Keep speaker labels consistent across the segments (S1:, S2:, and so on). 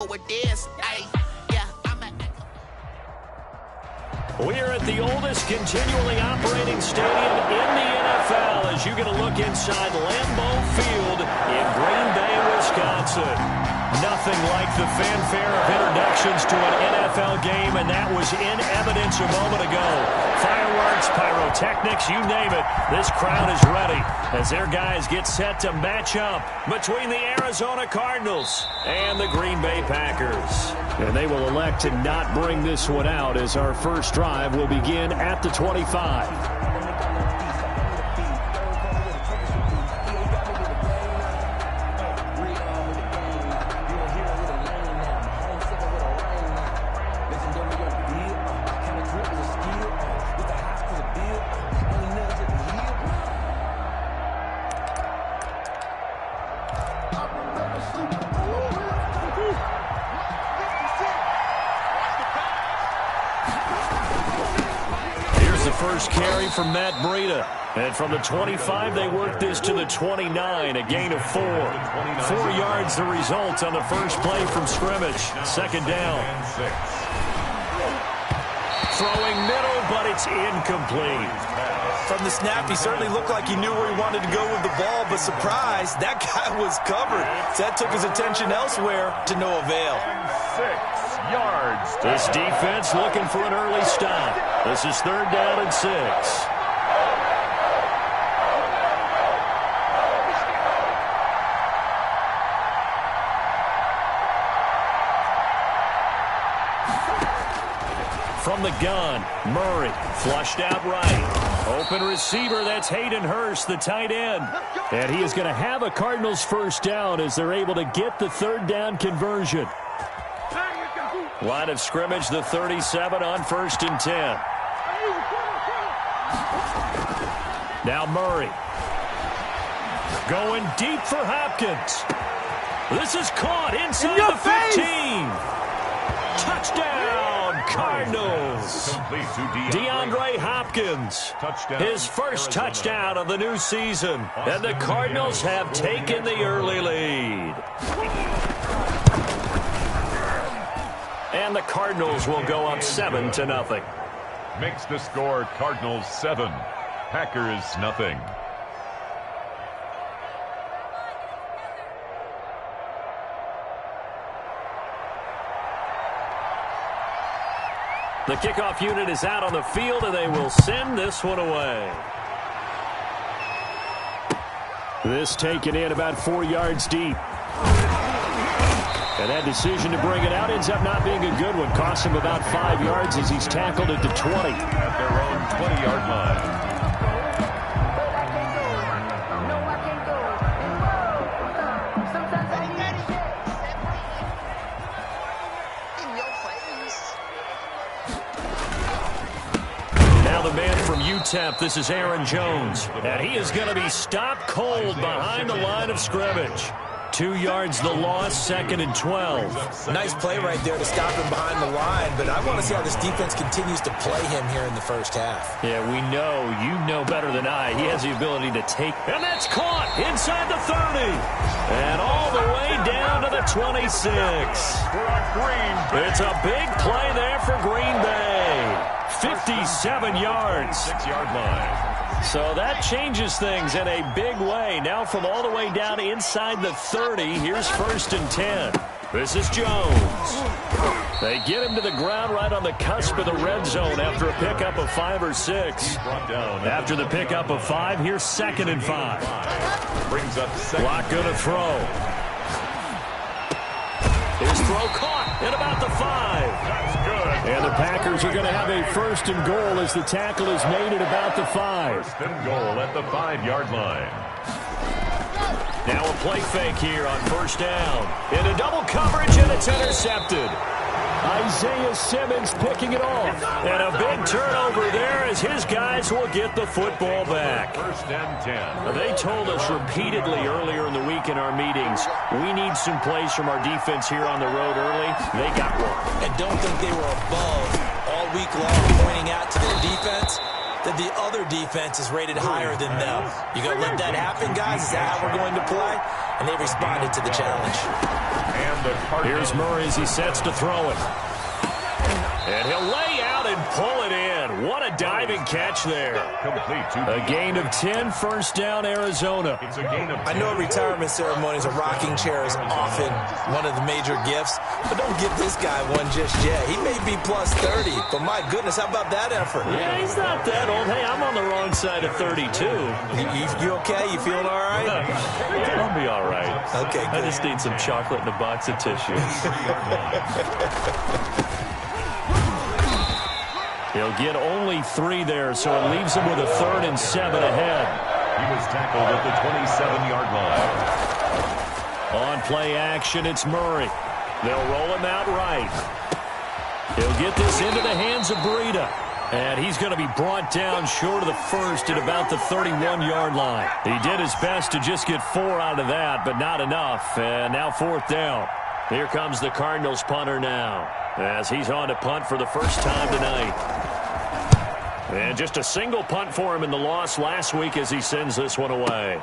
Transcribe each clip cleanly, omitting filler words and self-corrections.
S1: with this.
S2: We're at the oldest continually operating stadium in the NFL as you get a look inside Lambeau Field in Green Bay, Wisconsin. Nothing like the fanfare of introductions to an NFL game, and that was in evidence a moment ago. Fireworks, pyrotechnics, you name it. This crowd is ready as their guys get set to match up between the Arizona Cardinals and the Green Bay Packers. And they will elect to not bring this one out as our first drive will begin at the 25. First carry from Matt Breida. And from the 25, they work this to the 29, a gain of 4. 4 yards the result on the first play from scrimmage. Second down. Throwing middle, but it's incomplete.
S3: From the snap, he certainly looked like he knew where he wanted to go with the ball, but surprise, that guy was covered. So that took his attention elsewhere to no avail.
S4: 6 yards.
S2: This defense looking for an early stop. This is 3rd down and 6. From the gun, Murray flushed out right. Open receiver, that's Hayden Hurst, the tight end. And he is going to have a Cardinals first down as they're able to get the 3rd down conversion. Line of scrimmage, the 37 on 1st and 10. Now Murray. Going deep for Hopkins. This is caught inside the 15. Touchdown, Cardinals. DeAndre Hopkins. His first touchdown of the new season. And the Cardinals have taken the early lead. And the Cardinals will go up 7-0.
S4: Makes the score Cardinals 7, Packers nothing.
S2: The kickoff unit is out on the field, and they will send this one away. This taken in about 4 yards deep. And that decision to bring it out ends up not being a good one. Costs him about 5 yards as he's tackled at the 20.
S4: At their own 20-yard line.
S2: Now the man from UTEP, this is Aaron Jones. And he is going to be stopped cold behind the line of scrimmage. 2 yards the loss, 2nd and 12.
S3: Nice play right there to stop him behind the line, but I want to see how this defense continues to play him here in the first half.
S2: Yeah, we know. You know better than I. He has the ability to take. And that's caught inside the 30. And all the way down to the 26. It's a big play there for Green Bay. 57 yards.
S4: 6-yard line.
S2: So that changes things in a big way. Now from all the way down inside the 30, here's 1st and 10. This is Jones. They get him to the ground right on the cusp of the red zone after a pickup of 5 or 6. After the pickup of 5, here's 2nd and 5.
S4: Brings up
S2: Block going to throw. His throw caught at about the 5.
S4: That's good.
S2: And the Packers are going to have a 1st and goal as the tackle is made at about the 5.
S4: 1st and goal at the 5-yard line.
S2: Now a play fake here on 1st down. Into double coverage, and it's intercepted. Isaiah Simmons picking it off. And a big turnover there as his guys will get the football back.
S4: 1st and 10.
S2: They told us repeatedly earlier in the week in our meetings, we need some plays from our defense here on the road early. They got one.
S3: And don't think they were above all week long pointing out to their defense that the other defense is rated higher than them. You going to let that happen, guys? Is that how we're going to play? And they responded to the challenge.
S4: And the Cardinals.
S2: Here's Murray as he sets to throw it. And he'll lay out and pull it in. What a diving catch there.
S4: Complete.
S2: A gain of 10, first down, Arizona.
S4: It's a gain of 10.
S3: I know retirement ceremonies, a rocking chair is often one of the major gifts, but don't give this guy one just yet. He may be plus 30, but my goodness, how about that effort?
S2: Yeah, he's not that old. Hey, I'm on the wrong side of 32.
S3: You okay? You feeling all right?
S2: I'll be all right.
S3: Okay,
S2: I
S3: good.
S2: just need some chocolate and a box of tissue. He'll get only 3 there, so it leaves him with a 3rd and 7 ahead.
S4: He was tackled at the 27-yard line.
S2: On play action, it's Murray. They'll roll him out right. He'll get this into the hands of Breida. And he's going to be brought down short of the first at about the 31-yard line. He did his best to just get 4 out of that, but not enough. And now 4th down. Here comes the Cardinals punter now, as he's on to punt for the first time tonight. And just a single punt for him in the loss last week as he sends this one away.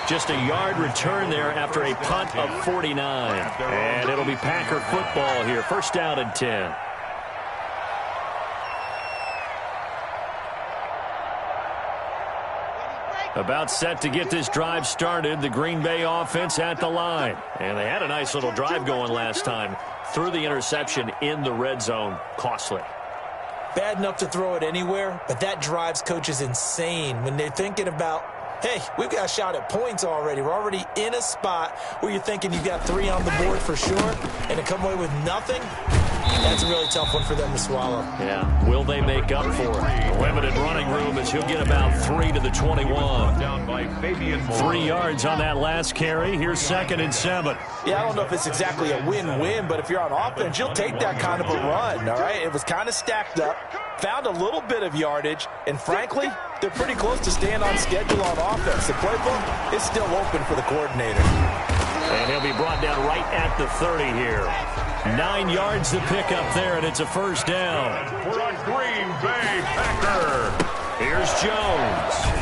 S2: Just a yard return there after a punt of 49. And it'll be Packer football here. First down and 10. About set to get this drive started, the Green Bay offense at the line. And they had a nice little drive going last time. Threw the interception in the red zone. Costly.
S3: Bad enough to throw it anywhere, but that drives coaches insane when they're thinking about, hey, we've got a shot at points already. We're already in a spot where you're thinking you've got 3 on the board for sure, and to come away with nothing, that's a really tough one for them to swallow.
S2: Yeah. Will they make up for it? Limited running room as he'll get about 3 to the 21.
S4: Down by Fabian Moore.
S2: 3 yards on that last carry. Here's 2nd and 7.
S3: Yeah, I don't know if it's exactly a win-win, but if you're on offense, you'll take that kind of a run, all right? It was kind of stacked up, found a little bit of yardage, and frankly, they're pretty close to staying on schedule on offense. The playbook is still open for the coordinator.
S2: And he'll be brought down right at the 30 here. 9 yards to pick up there, and it's a first down.
S4: For a Green Bay Packer.
S2: Here's Jones.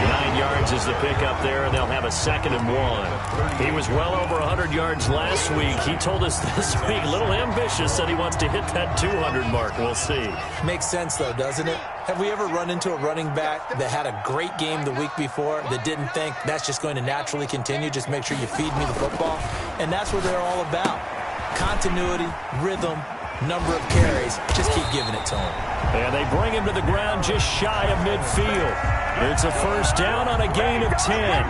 S2: 9 yards is the pickup there, and they'll have a 2nd and 1. He was well over 100 yards last week. He told us this week, a little ambitious, said he wants to hit that 200 mark. We'll see.
S3: Makes sense, though, doesn't it? Have we ever run into a running back that had a great game the week before that didn't think that's just going to naturally continue? Just make sure you feed me the football. And that's what they're all about. Continuity, rhythm, number of carries. Just keep giving it to him.
S2: And they bring him to the ground just shy of midfield. It's a first down on a gain of 10.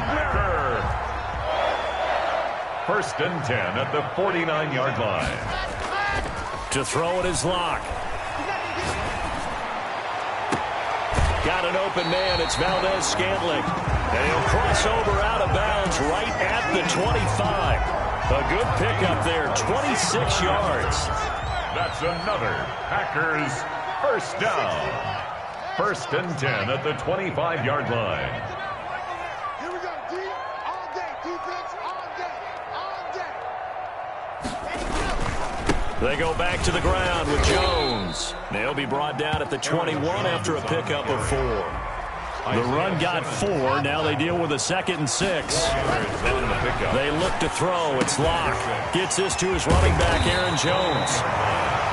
S4: First and 10 at the 49-yard line.
S2: To throw it is Locke. Got an open man. It's Valdez-Scantling. And he'll cross over out of bounds right at the 25. A good pickup there, 26 yards.
S4: That's another Packers first down. First and 10 at the 25-yard line.
S1: Here we go, D, all day, defense, all day, all day.
S2: They go back to the ground with Jones. They'll be brought down at the 21 after a pickup of 4. The run got 4. Now they deal with a 2nd and 6. They look to throw. It's Locke. Gets this to his running back, Aaron Jones.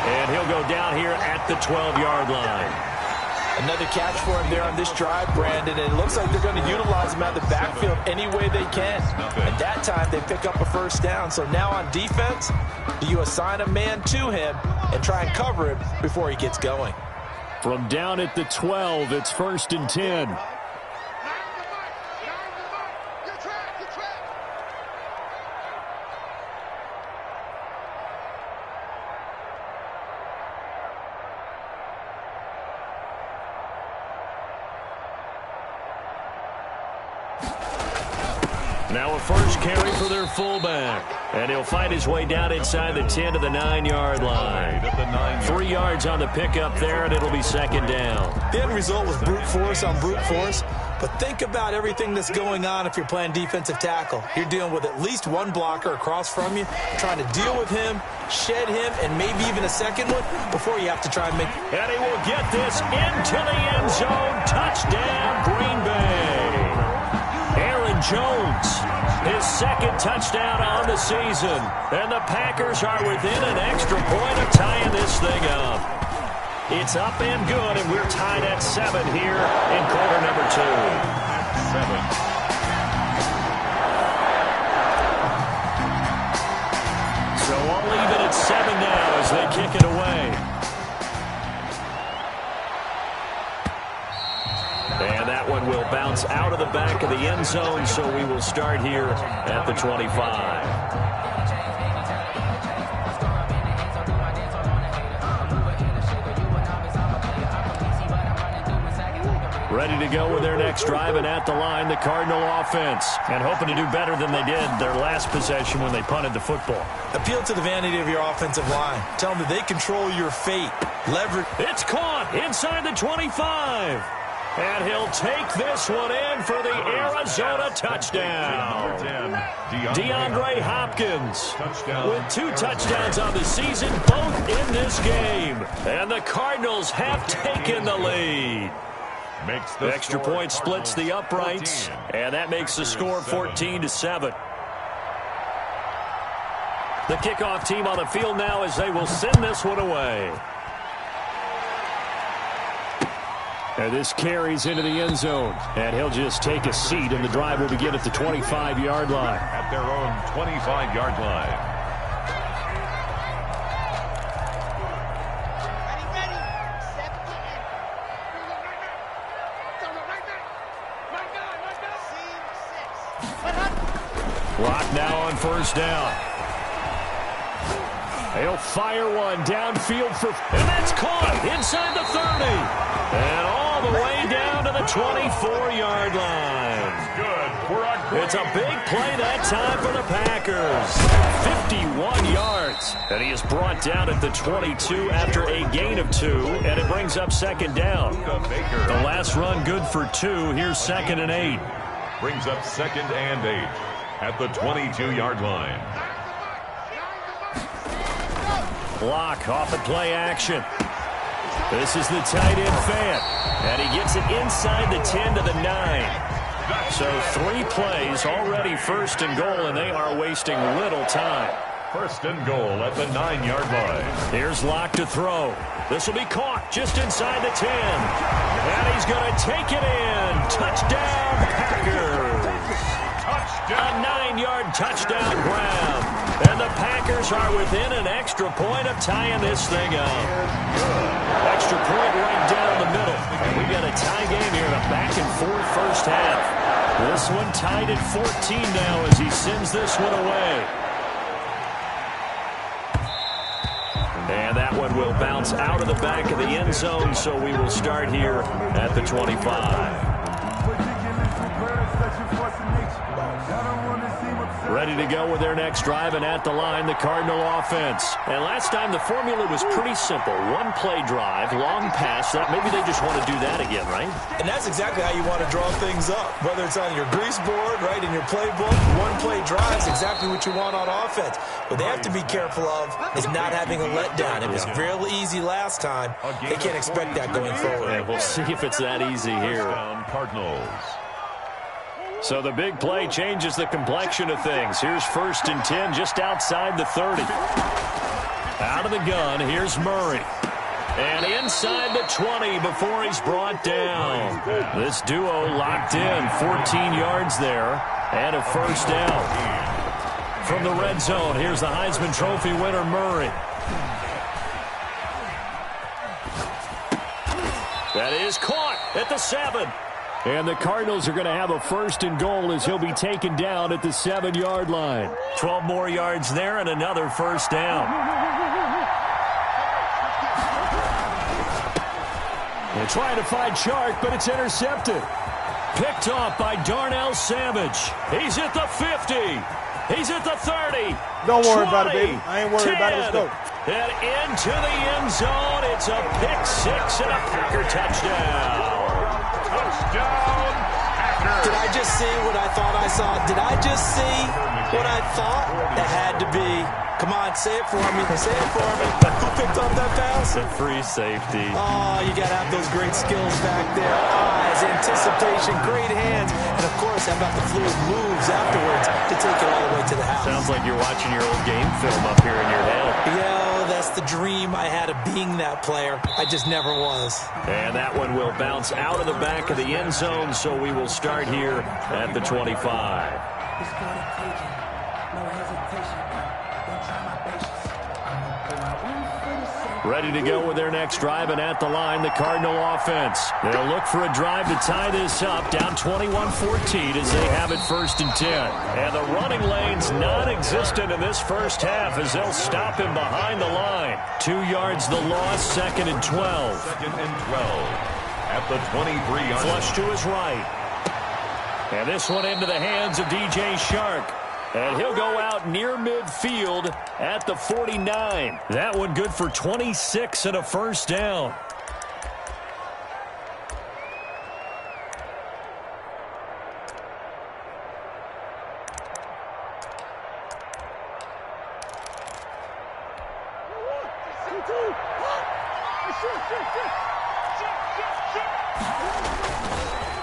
S2: And he'll go down here at the 12-yard line.
S3: Another catch for him there on this drive, Brandon, and it looks like they're going to utilize him out of the backfield any way they can. At that time, they pick up a first down. So now on defense, do you assign a man to him and try and cover him before he gets going?
S2: From down at the 12, it's first and 10. Now a first carry for their fullback. And he'll find his way down inside the 10 to the 9-yard line. 3 yards on the pickup there, and it'll be 2nd down.
S3: The end result was brute force on brute force. But think about everything that's going on if you're playing defensive tackle. You're dealing with at least one blocker across from you, trying to deal with him, shed him, and maybe even a second one before you have to try and make...
S2: And he will get this into the end zone. Touchdown, Green Bay. Aaron Jones, his second touchdown on the season. And the Packers are within an extra point of tying this thing up. It's up and good, and we're tied at 7 here in quarter number 2.
S4: 7.
S2: So all even at 7 now as they kick it away. And that one will bounce out of the back of the end zone, so we will start here at the 25. Ready to go with their next drive, and at the line, the Cardinal offense. And hoping to do better than they did their last possession when they punted the football.
S3: Appeal to the vanity of your offensive line. Tell them that they control your fate. Leverage.
S2: It's caught inside the 25. And he'll take this one in for the Arizona touchdown. DeAndre Hopkins with 2 touchdowns on the season, both in this game. And the Cardinals have taken the lead. The extra point splits the uprights, and that makes the score 14-7. The kickoff team on the field now as they will send this one away. And this carries into the end zone, and he'll just take a seat, and the drive will begin at the 25-yard line.
S4: At their own 25-yard line.
S2: Clock now on first down. He'll fire one downfield and that's caught inside the 30. And all the way down to the 24-yard line. It's a big play that time for the Packers. 51 yards. And he is brought down at the 22 after a gain of 2, and it brings up second down. The last run good for 2. Here's 2nd and 8.
S4: Brings up 2nd and 8 at the 22-yard line.
S2: Block off of play action. This is the tight end fan, and he gets it inside the 10 to the 9. So 3 plays already 1st and goal, and they are wasting little time.
S4: 1st and goal at the 9-yard line.
S2: Here's Locke to throw. This will be caught just inside the 10. And he's going to take it in. Touchdown, Packers. A 9-yard touchdown grab. And the Packers are within an extra point of tying this thing up. Extra point right down the middle. And we got a tie game here in a back-and-forth first half. This one tied at 14 now as he sends this one away. And that one will bounce out of the back of the end zone, so we will start here at the 25. Ready to go with their next drive, and at the line, the Cardinal offense. And last time, the formula was pretty simple. 1-play drive, long pass. Maybe they just want to do that again, right?
S3: And that's exactly how you want to draw things up. Whether it's on your grease board, right, in your playbook, 1-play drive is exactly what you want on offense. What they have to be careful of is not having a letdown. It was real easy last time. They can't expect that going forward.
S2: Yeah, we'll see if it's that easy here.
S4: Cardinals.
S2: So the big play changes the complexion of things. Here's 1st and 10 just outside the 30. Out of the gun, here's Murray. And inside the 20 before he's brought down. This duo locked in, 14 yards there, and a first down. From the red zone, here's the Heisman Trophy winner, Murray. That is caught at the 7. And the Cardinals are going to have a 1st and goal as he'll be taken down at the 7-yard line. 12 more yards there and another first down. They're trying to find Chark, but it's intercepted. Picked off by Darnell Savage. He's at the 50. He's at the 30.
S1: Don't worry
S2: 20,
S1: about it, baby. I ain't worried about it. Let's go.
S2: And into the end zone. It's a pick 6 and a Packer touchdown.
S4: Touchdown, Packers.
S3: Did I just see what I thought I saw? Did I just see what I thought? It had to be. Come on, say it for me. Say it for me. Who picked up that pass?
S2: A free safety.
S3: Oh, you got to have those great skills back there. Eyes, anticipation, great hands. And, of course, how about the fluid moves afterwards to take it all the way to the house?
S2: Sounds like you're watching your old game film up here in your head.
S3: Yeah, that's the dream I had of being that player. I just never was.
S2: And that one will bounce out of the back of the end zone, so we will start here at the 25. Ready to go with their next drive, and at the line, the Cardinal offense. They'll look for a drive to tie this up, down 21-14 as they have it 1st and 10. And the running lane's non-existent in this first half as they'll stop him behind the line. 2 yards the loss, 2nd and 12.
S4: 2nd and 12 at the 23-yard line.
S2: Flush to his right. And this one into the hands of DJ Shark. And he'll go out near midfield at the 49. That one good for 26 and a first down.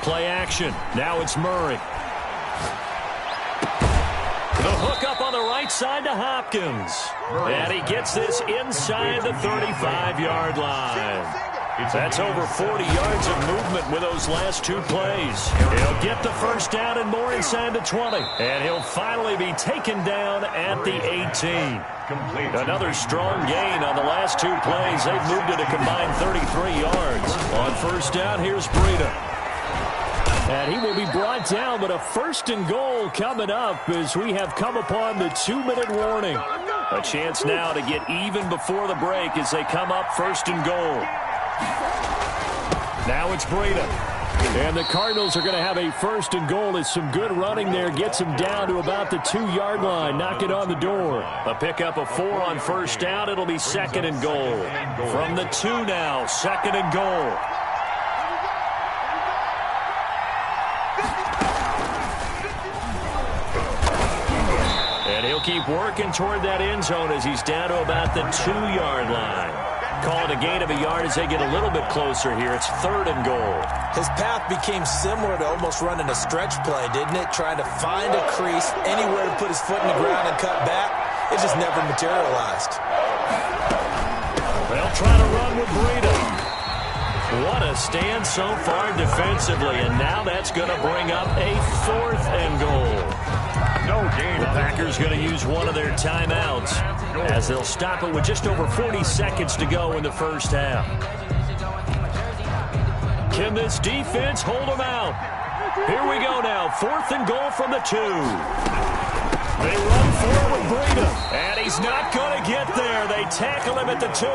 S2: Play action. Now it's Murray. The hook up on the right side to Hopkins. And he gets this inside the 35-yard line. That's over 40 yards of movement with those last 2 plays. He'll get the first down and more inside the 20. And he'll finally be taken down at the 18. Another strong gain on the last 2 plays. They've moved it a combined 33 yards. On first down, here's Breida. And he will be brought down, but a 1st and goal coming up as we have come upon the 2-minute warning. A chance now to get even before the break as they come up 1st and goal. Now it's Breida. And the Cardinals are going to have a 1st and goal as some good running there gets him down to about the 2-yard line. Knock it on the door. A pickup of 4 on first down. It'll be 2nd and goal. From the 2 now, 2nd and goal. Keep working toward that end zone as he's down to about the 2-yard line. Call it a gain of a yard as they get a little bit closer here. It's 3rd and goal.
S3: His path became similar to almost running a stretch play, didn't it? Trying to find a crease, anywhere to put his foot in the ground and cut back. It just never materialized.
S2: They'll try to run with Breida. What a stand so far defensively, and now that's going to bring up a 4th and goal.
S4: No gain.
S2: The Packers going to use one of their timeouts as they'll stop it with just over 40 seconds to go in the first half. Can this defense hold them out? Here we go now. 4th and goal from the 2. They run forward with Breida, and he's not going to get there. They tackle him at the 2.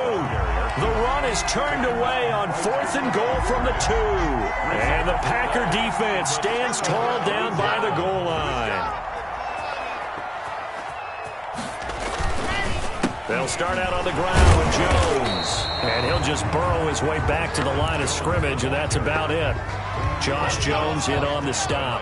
S2: The run is turned away on 4th and goal from the 2. And the Packer defense stands tall down by the goal line. They'll start out on the ground with Jones. And he'll just burrow his way back to the line of scrimmage, and that's about it. Josh Jones in on the stop.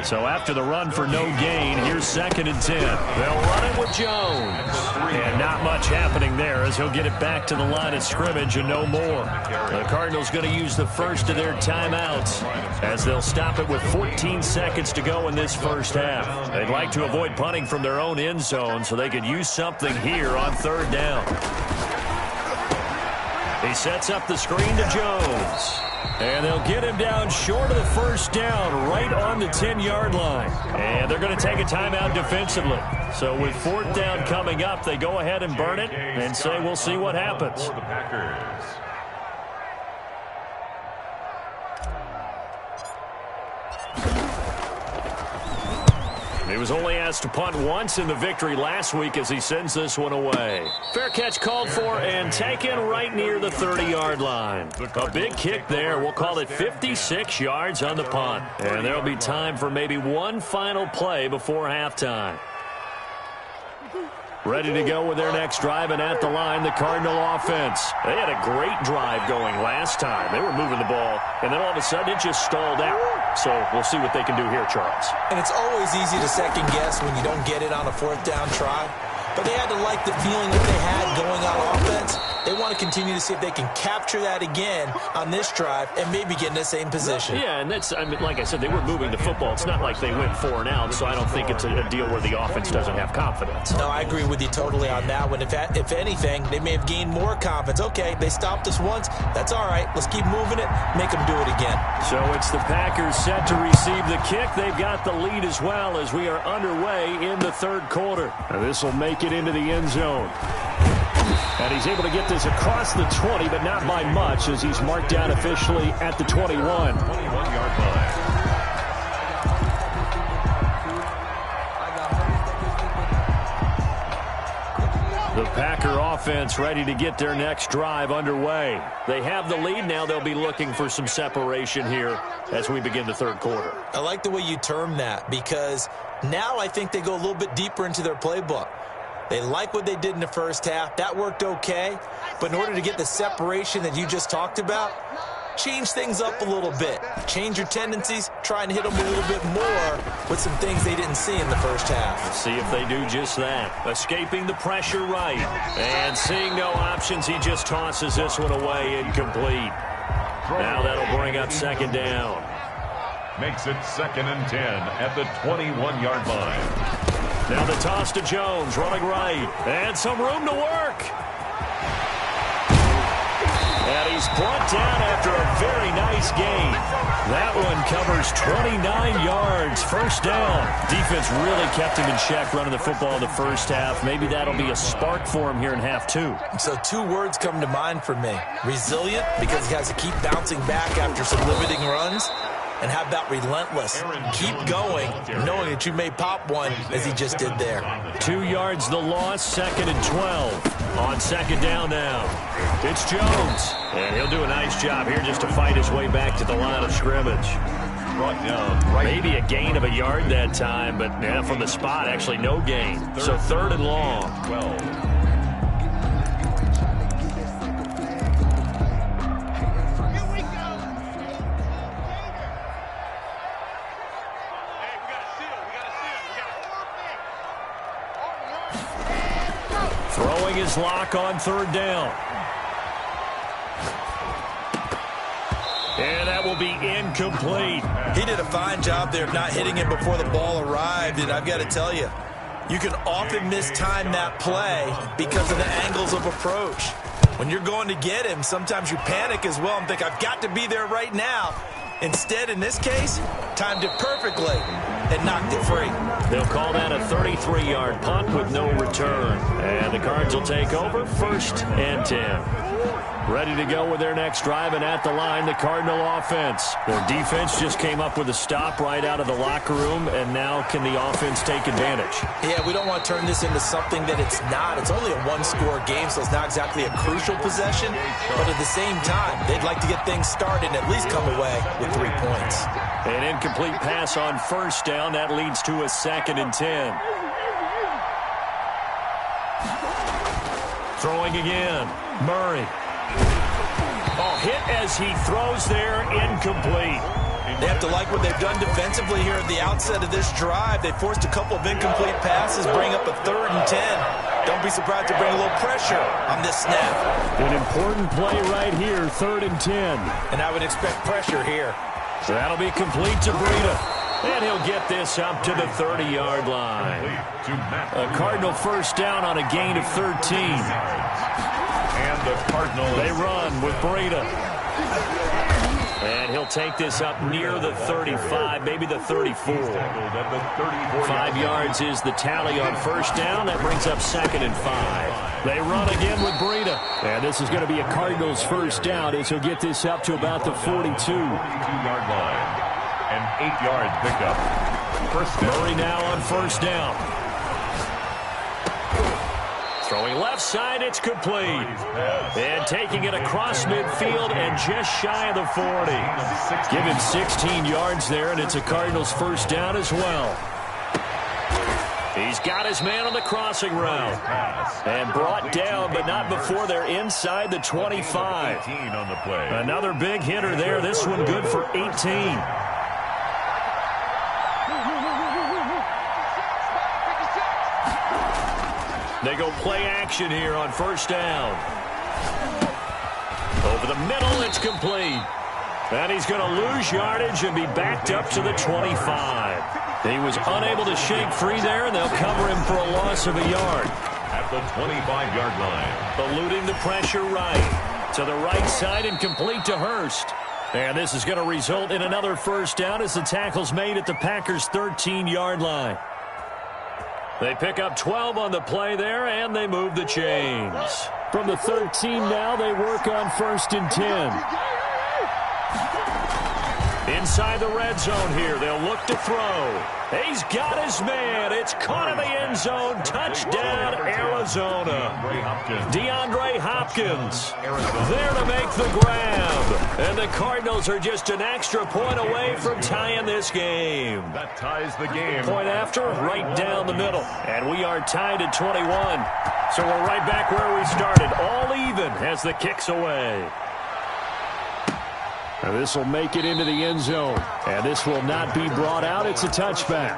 S2: So after the run for no gain, here's 2nd and 10. They'll run it with Jones. And not much happening there as he'll get it back to the line of scrimmage and no more. The Cardinals going to use the first of their timeouts as they'll stop it with 14 seconds to go in this first half. They'd like to avoid punting from their own end zone so they could use something here on 3rd down. He sets up the screen to Jones. And they'll get him down short of the first down, right on the 10-yard line. And they're going to take a timeout defensively. So with 4th down coming up, they go ahead and burn it and say we'll see what happens. He was only asked to punt once in the victory last week as he sends this one away. Fair catch called for and taken right near the 30-yard line. A big kick there. We'll call it 56 yards on the punt. And there'll be time for maybe one final play before halftime. Ready to go with their next drive, and at the line, the Cardinal offense. They had a great drive going last time. They were moving the ball, and then all of a sudden it just stalled out. So we'll see what they can do here, Charles.
S3: And it's always easy to second guess when you don't get it on a fourth down try. But they had to like the feeling that they had going on offense. They want to continue to see if they can capture that again on this drive and maybe get in the same position.
S2: Yeah, and that's, I mean, like I said, they were moving the football. It's not like they went 4 and out, so I don't think it's a deal where the offense doesn't have confidence.
S3: No, I agree with you totally on that one. If anything, they may have gained more confidence. Okay, they stopped us once. That's all right. Let's keep moving it. Make them do it again.
S2: So it's the Packers set to receive the kick. They've got the lead as well as we are underway in the third quarter. This will make it into the end zone. And he's able to get this across the 20, but not by much, as he's marked down officially at the 21.
S4: 21-yard line.
S2: The Packer offense ready to get their next drive underway. They have the lead. Now they'll be looking for some separation here as we begin the third quarter.
S3: I like the way you term that, because now I think they go a little bit deeper into their playbook. They like what they did in the first half. That worked okay. But in order to get the separation that you just talked about, change things up a little bit. Change your tendencies. Try and hit them a little bit more with some things they didn't see in the first half.
S2: Let's see if they do just that. Escaping the pressure right. And seeing no options, he just tosses this one away, incomplete. Now that'll bring up second down.
S4: Makes it 2nd and 10 at the 21-yard line.
S2: Now the toss to Jones, running right, and some room to work. And he's brought down after a very nice gain. That one covers 29 yards, first down. Defense really kept him in check running the football in the first half. Maybe that'll be a spark for him here in half 2.
S3: So 2 words come to mind for me. Resilient, because he has to keep bouncing back after some limiting runs. And how about relentless? Keep going, knowing that you may pop one, as he just did there.
S2: 2 yards the loss, 2nd and 12. On second down now. It's Jones. And he'll do a nice job here just to fight his way back to the line of scrimmage.
S4: Brought down right.
S2: Maybe a gain of a yard that time, but yeah, from the spot, actually no gain. So 3rd and long.
S4: 12.
S2: Throwing his lock on 3rd down. And that will be incomplete.
S3: He did a fine job there of not hitting it before the ball arrived, and I've got to tell you, you can often mistime that play because of the angles of approach. When you're going to get him, sometimes you panic as well and think, I've got to be there right now. Instead, in this case, timed it perfectly and knocked it free.
S2: They'll call that a 33-yard punt with no return. And the Cards will take over, 1st and 10. Ready to go with their next drive, and at the line, the Cardinal offense. Their defense just came up with a stop right out of the locker room, and now can the offense take advantage?
S3: Yeah, we don't want to turn this into something that it's not. It's only a one-score game, so it's not exactly a crucial possession. But at the same time, they'd like to get things started and at least come away with 3 points.
S2: An incomplete pass on 1st down. That leads to a 2nd and 10. Throwing again. Murray. Oh, hit as he throws there, incomplete.
S3: They have to like what they've done defensively here at the outset of this drive. They forced a couple of incomplete passes, bring up a 3rd and 10. Don't be surprised to bring a little pressure on this snap.
S2: An important play right here, 3rd and 10.
S3: And I would expect pressure here.
S2: So that'll be complete to Breida. And he'll get this up to the 30-yard line. A Cardinal first down on a gain of 13.
S4: And the Cardinals.
S2: They run with Breida. And he'll take this up near the 35, maybe the 34. 5 yards is the tally on first down. That brings up 2nd and 5. They run again with Breida. And this is going to be a Cardinals first down as he'll get this up to about the 42.
S4: 42-yard line. An 8-yard pickup. First down.
S2: Murray now on first down. Throwing left side, it's complete. And taking it across midfield and just shy of the 40. Give him 16 yards there, and it's a Cardinals first down as well. He's got his man on the crossing route. And brought down, but not before they're inside the 25.
S4: On the play.
S2: Another big hitter there. This one good for 18. They go play action here on first down. Over the middle, it's complete. And he's going to lose yardage and be backed up to the 25. He was unable to shake free there, and they'll cover him for a loss of a yard.
S4: At the 25-yard line.
S2: Eluding the pressure right. To the right side and complete to Hurst. And this is going to result in another first down as the tackle's made at the Packers' 13-yard line. They pick up 12 on the play there, and they move the chains. From the 13 now, they work on first and 10. Inside the red zone here, they'll look to throw. He's got his man. It's caught in the end zone. Touchdown, Arizona. DeAndre Hopkins there to make the grab. And the Cardinals are just an extra point away from tying this game.
S4: That ties the game.
S2: Point after, right down the middle. And we are tied at 21. So we're right back where we started. All even as the kick's away. And this will make it into the end zone. And this will not be brought out. It's a touchback.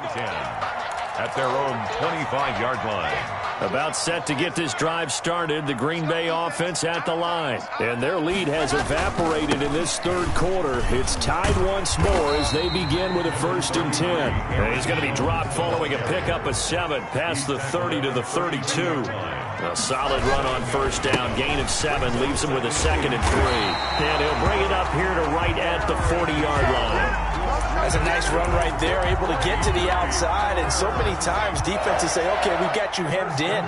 S4: At their own 25-yard line.
S2: About set to get this drive started. The Green Bay offense at the line. And their lead has evaporated in this third quarter. It's tied once more as they begin with a first and 10. And he's going to be dropped following a pickup of 7 past the 30 to the 32. A solid run on first down. Gain of 7 leaves him with a second and 3. And he'll bring it up here to right at the 40-yard line.
S3: That's a nice run right there, able to get to the outside, and so many times defenses say, okay, we've got you hemmed in.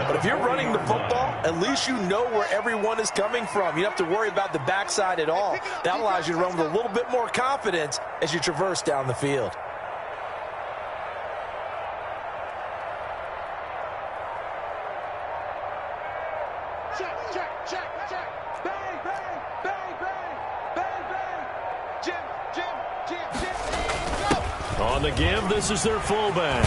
S3: But if you're running the football, at least you know where everyone is coming from. You don't have to worry about the backside at all. That allows you to run with a little bit more confidence as you traverse down the field.
S2: On the give, this is their fullback.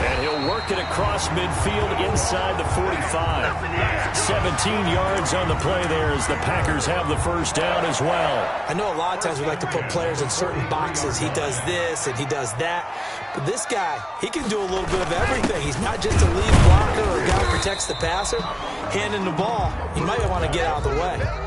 S2: And he'll work it across midfield inside the 45. 17 yards on the play there as the Packers have the first down as well.
S3: I know a lot of times we like to put players in certain boxes. He does this and he does that. But this guy, he can do a little bit of everything. He's not just a lead blocker or a guy who protects the passer. Handing the ball, he might want to get out of the way.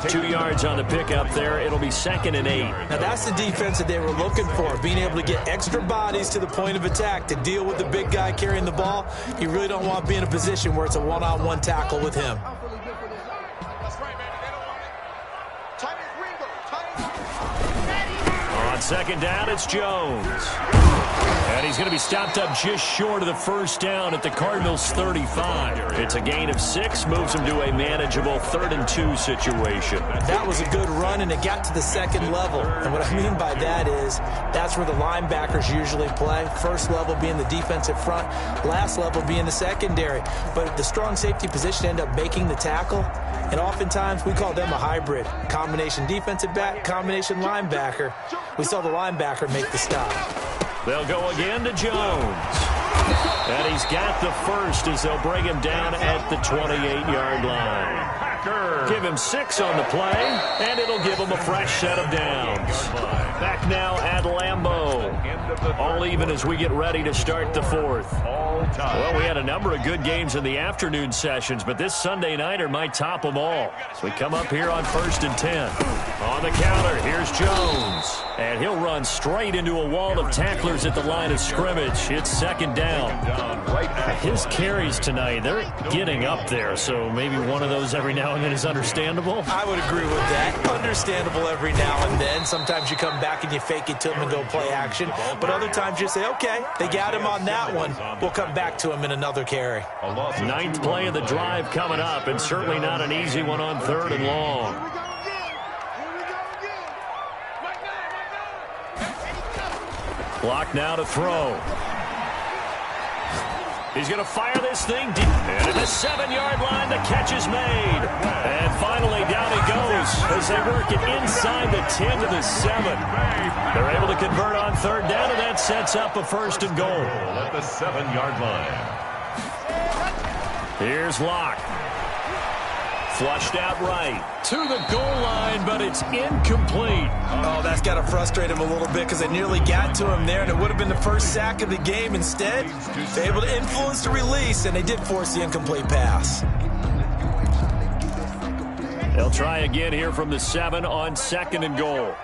S2: 2 yards on the pickup there. It'll be second and 8.
S3: Now that's the defense that they were looking for, being able to get extra bodies to the point of attack to deal with the big guy carrying the ball. You really don't want to be in a position where it's a one-on-one tackle with him.
S2: On second down, it's Jones. And he's going to be stopped up just short of the first down at the Cardinals' 35. It's a gain of 6, moves him to a manageable 3rd and 2 situation.
S3: That was a good run, and it got to the second level. And what I mean by that is that's where the linebackers usually play. First level being the defensive front, last level being the secondary. But the strong safety position ended up making the tackle. And oftentimes we call them a hybrid. Combination defensive back, combination linebacker. We saw the linebacker make the stop.
S2: They'll go again to Jones. And he's got the first as they'll bring him down at the 28-yard line. Give him 6 on the play, and it'll give him a fresh set of downs. Back now at Lambeau. All even as we get ready to start the 4th. Well, we had a number of good games in the afternoon sessions, but this Sunday nighter might top them all. So we come up here on first and 10. On the counter, here's Jones. And he'll run straight into a wall of tacklers at the line of scrimmage. It's second down. His carries tonight, they're getting up there, so maybe one of those every now and then is understandable.
S3: I would agree with that. Understandable every now and then. Sometimes you come back and you fake it to him and go play action. But other times you say, okay, they got him on that one. We'll come back to him in another carry.
S2: 9th play of the drive coming up, and certainly not an easy one on 3rd and long. Clock now to throw. He's going to fire this thing deep. And at the 7-yard line, the catch is made. And finally, down he goes as they work it inside the 10 to the 7. They're able to convert on third down, and that sets up a first and goal.
S4: At the 7-yard line.
S2: Here's Locke. Flushed out right to the goal line, but it's incomplete.
S3: Oh, that's got to frustrate him a little bit because they nearly got to him there, and it would have been the first sack of the game. Instead, they're able to influence the release, and they did force the incomplete pass.
S2: They'll try again here from the 7 on second and goal.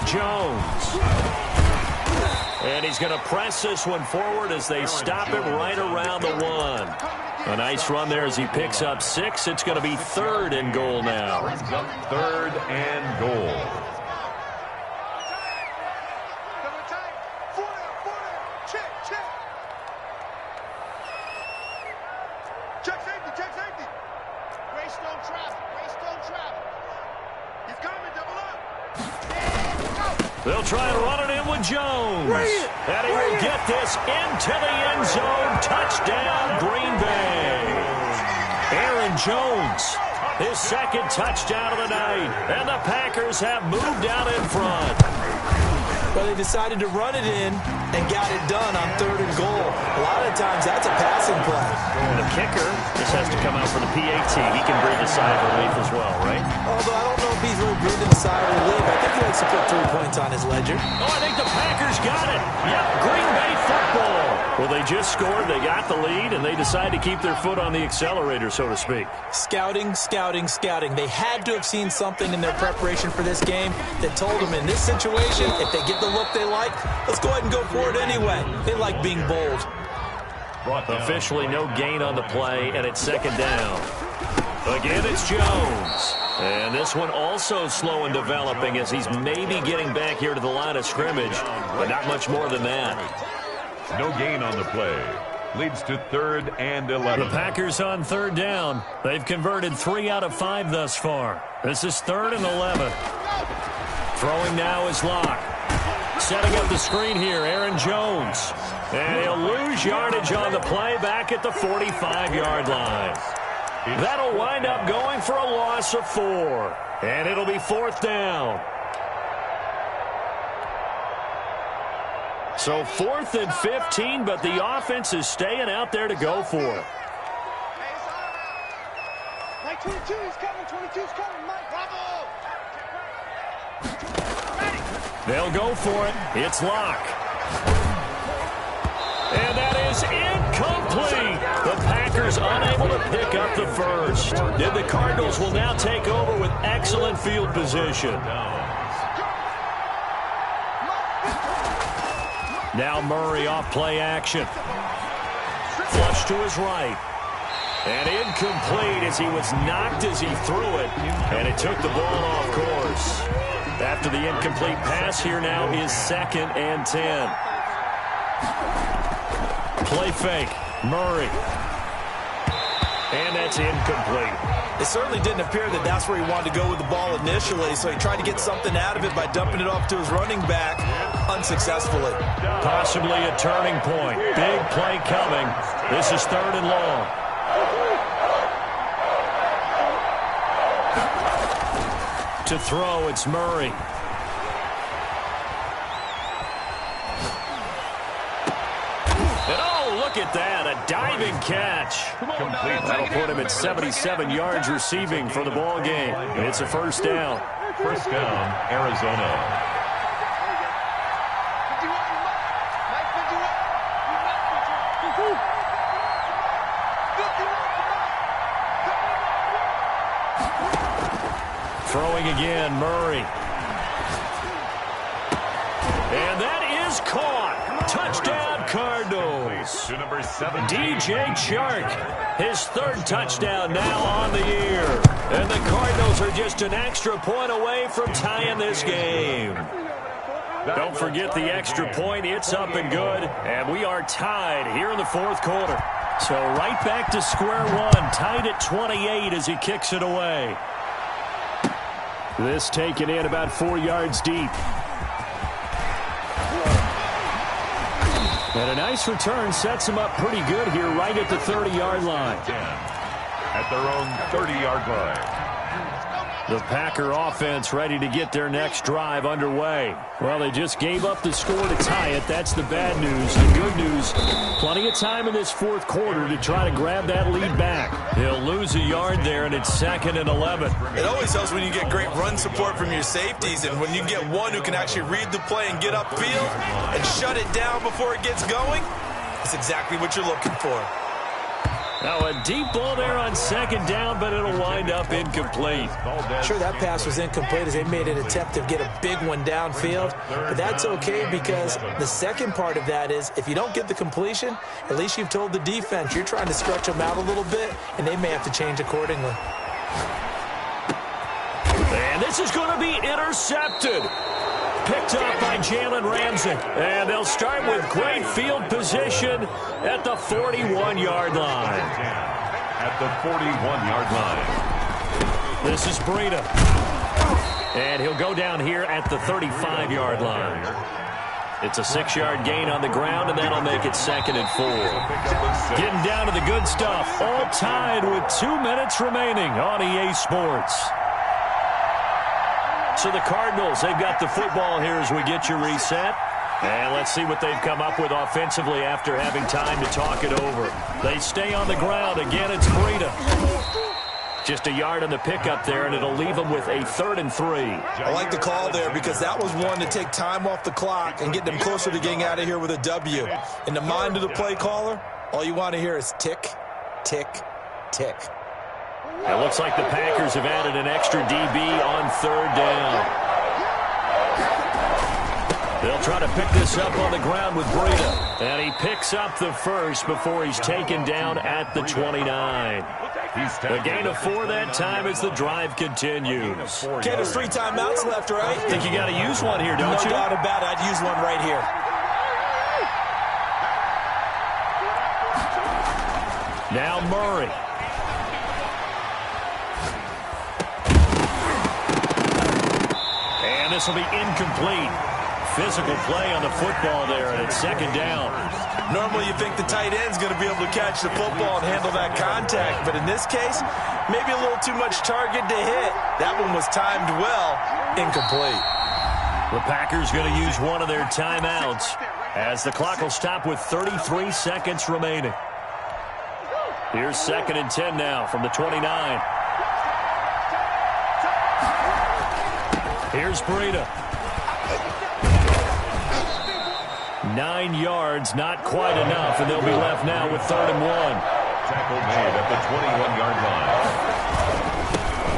S2: Jones. And he's going to press this one forward as they stop him right around the 1. A nice run there as he picks up 6. It's going to be third and goal now.
S4: Third and goal.
S1: Check safety. Greystone traffic. He's coming, double up.
S2: They'll try and run it in with Jones. And he will get this into the end zone. Touchdown, Green Bay. Aaron Jones, his second touchdown of the night. And the Packers have moved out in front.
S3: Well, they decided to run it in and got it done on third and goal. A lot of times, that's a passing play.
S2: The kicker just has to come out for the PAT. He can breathe a sigh of relief as well, right?
S3: Although I don't know if he's really breathing a sigh of relief. I think he likes to put 3 points on his ledger.
S2: Oh, I think the Packers got it. Yep, Green Bay football. Well, they just scored. They got the lead, and they decide to keep their foot on the accelerator, so to speak.
S3: Scouting. They had to have seen something in their preparation for this game that told them in this situation, if they get the look they like, let's go ahead and go for it anyway. They like being bold.
S2: Officially no gain on the play, and it's second down. Again, it's Jones. And this one also slow in developing as he's maybe getting back here to the line of scrimmage, but not much more than that.
S4: No gain on the play. Leads to third and 11.
S2: The Packers on third down. They've converted 3 out of 5 thus far. This is third and 11. Throwing now is Locke. Setting up the screen here, Aaron Jones. And he'll lose yardage on the play back at the 45-yard line. That'll wind up going for a loss of 4. And it'll be fourth down. So 4th and 15, but the offense is staying out there to go for it.
S1: Like 22 is coming, Mike. Bravo!
S2: They'll go for it. It's Locke. And that is incomplete. The Packers unable to pick up the first. And the Cardinals will now take over with excellent field position. Now Murray off play action. Flush to his right. And incomplete as he was knocked as he threw it. And it took the ball off course. After the incomplete pass, here now is 2nd and 10. Play fake. Murray. And that's incomplete.
S3: It certainly didn't appear that that's where he wanted to go with the ball initially, so he tried to get something out of it by dumping it off to his running back unsuccessfully.
S2: Possibly a turning point. Big play coming. This is third and long. To throw, it's Murray. And oh, look at that, a diving catch. That'll put him at 77 yards receiving for the ball game. And it's a first down.
S4: First down, Arizona.
S2: Throwing again, Murray. And that is caught. Touchdown, Cardinals.
S4: To number 7,
S2: DJ Chark, his 3rd touchdown now on the year. And the Cardinals are just an extra point away from tying this game. Don't forget the extra point. It's up and good. And we are tied here in the 4th quarter. So right back to square one, tied at 28 as he kicks it away. This taken in about 4 yards deep. And a nice return sets them up pretty good here right at the 30-yard line.
S4: At their own 30-yard line.
S2: The Packer offense ready to get their next drive underway. Well, they just gave up the score to tie it. That's the bad news. The good news, plenty of time in this fourth quarter to try to grab that lead back. He'll lose a yard there, and it's 2nd and 11.
S3: It always helps when you get great run support from your safeties, and when you get one who can actually read the play and get upfield and shut it down before it gets going, that's exactly what you're looking for.
S2: Now a deep ball there on 2nd down, but it'll wind up incomplete.
S3: Sure, that pass was incomplete as they made an attempt to get a big one downfield, but that's okay because the second part of that is if you don't get the completion, at least you've told the defense you're trying to stretch them out a little bit, and they may have to change accordingly.
S2: And this is going to be intercepted. Picked up by Jalen Ramsey. And they'll start with great field position at the 41-yard line.
S4: At the 41-yard line.
S2: This is Breida. And he'll go down here at the 35-yard line. It's a 6-yard gain on the ground, and that'll make it 2nd and 4. Getting down to the good stuff. All tied with 2 minutes remaining on EA Sports. So the Cardinals, they've got the football here as we get you reset. And let's see what they've come up with offensively after having time to talk it over. They stay on the ground. Again, it's Breida. Just a yard on the pickup there, and it'll leave them with a 3rd and 3.
S3: I like the call there because that was one to take time off the clock and get them closer to getting out of here with a W. In the mind of the play caller, all you want to hear is tick, tick, tick.
S2: It looks like the Packers have added an extra DB on 3rd down. They'll try to pick this up on the ground with Breida. And he picks up the first before he's taken down at the 29. A gain of 4 that time as the drive continues.
S3: Okay, there's 3 timeouts left, right?
S2: I think you got to use one here, don't you?
S3: No doubt about it. I'd use one right here.
S2: Now Murray. And this will be incomplete. Physical play on the football there, and it's 2nd down.
S3: Normally you think the tight end's going to be able to catch the football and handle that contact, but in this case, maybe a little too much target to hit. That one was timed well, incomplete.
S2: The Packers going to use one of their timeouts as the clock will stop with 33 seconds remaining. Here's 2nd and 10 now from the 29. Here's Breida. 9 yards, not quite enough, and they'll be left now with 3rd and 1.
S4: Tackle made at the 21-yard line.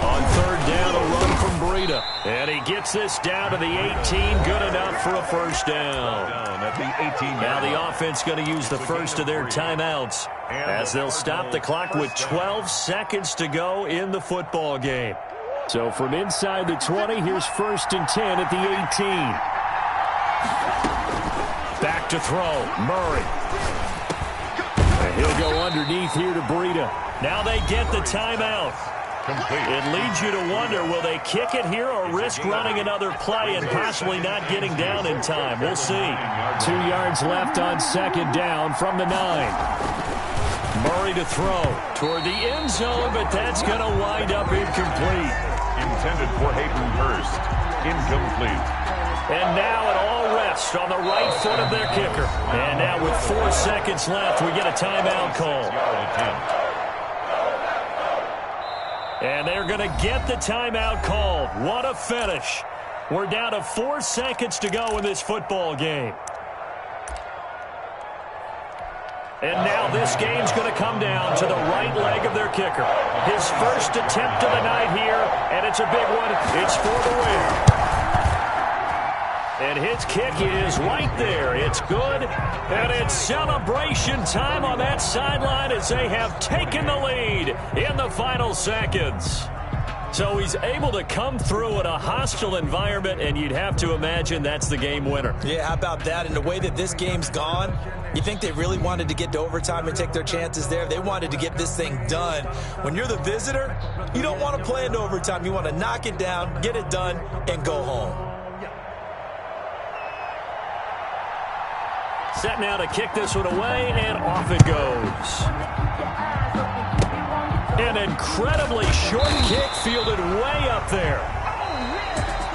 S2: On 3rd down, a run from Breida. And he gets this down to the 18, good enough for a first down.
S4: At the 18.
S2: Now the offense going to use the first of their timeouts as they'll stop the clock with 12 seconds to go in the football game. So from inside the 20, here's 1st and 10 at the 18. Back to throw, Murray. And he'll go underneath here to Breida. Now they get the timeout. It leads you to wonder, will they kick it here or risk running another play and possibly not getting down in time? We'll see. 2 yards left on 2nd down from the 9. Murray to throw toward the end zone, but that's going to wind up incomplete.
S4: Intended for Hayden Hurst. Incomplete.
S2: And now it all rests on the right foot of their kicker. And now with 4 seconds left, we get a timeout call. And they're going to get the timeout called. What a finish. We're down to 4 seconds to go in this football game. And now this game's going to come down to the right leg of their kicker. His first attempt of the night here, and it's a big one. It's for the win. And his kick is right there. It's good. And it's celebration time on that sideline as they have taken the lead in the final seconds. So he's able to come through in a hostile environment, and you'd have to imagine that's the game winner.
S3: Yeah, how about that? And the way that this game's gone, you think they really wanted to get to overtime and take their chances there? They wanted to get this thing done. When you're the visitor, you don't want to play into overtime. You want to knock it down, get it done, and go home.
S2: Set now to kick this one away, and off it goes. An incredibly short kick fielded way up there.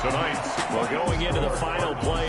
S4: Tonight,
S2: Well, going into the final play.